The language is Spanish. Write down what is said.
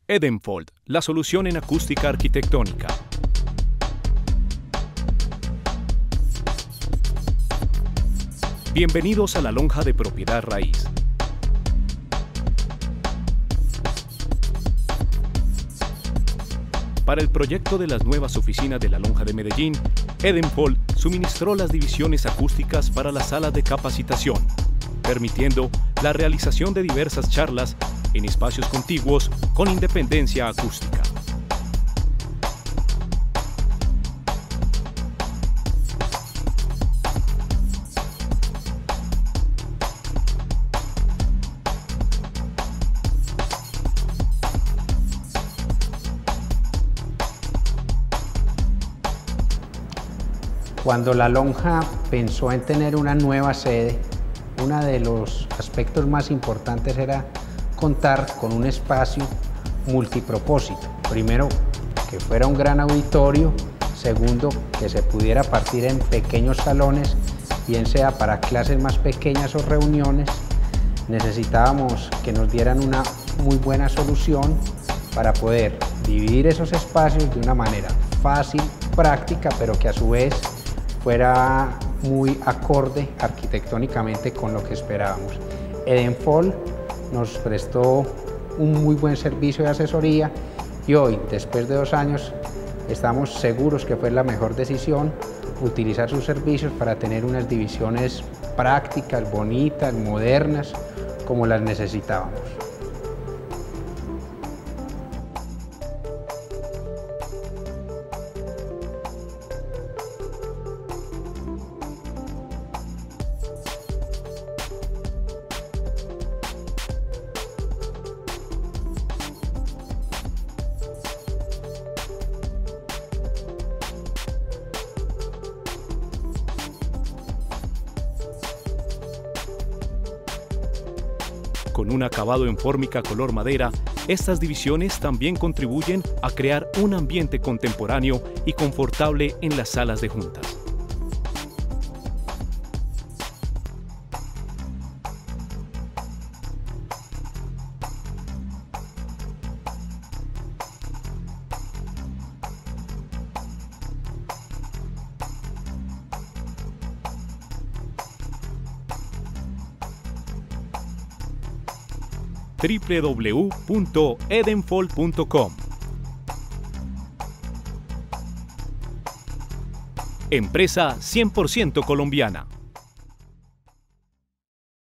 Edenfold, la solución en acústica arquitectónica. Bienvenidos a la lonja de propiedad raíz. Para el proyecto de las nuevas oficinas de la Lonja de Medellín, Edenfold suministró las divisiones acústicas para las salas de capacitación, permitiendo la realización de diversas charlas en espacios contiguos con independencia acústica. Cuando la lonja pensó en tener una nueva sede, uno de los aspectos más importantes era contar con un espacio multipropósito. Primero, que fuera un gran auditorio. Segundo, que se pudiera partir en pequeños salones, bien sea para clases más pequeñas o reuniones. Necesitábamos que nos dieran una muy buena solución para poder dividir esos espacios de una manera fácil, práctica, pero que a su vez fuera muy acorde arquitectónicamente con lo que esperábamos. Edenfold nos prestó un muy buen servicio de asesoría y hoy, después de 2 años, estamos seguros que fue la mejor decisión utilizar sus servicios para tener unas divisiones prácticas, bonitas, modernas, como las necesitábamos. Con un acabado en fórmica color madera, estas divisiones también contribuyen a crear un ambiente contemporáneo y confortable en las salas de juntas. www.edenfold.com. Empresa 100% colombiana.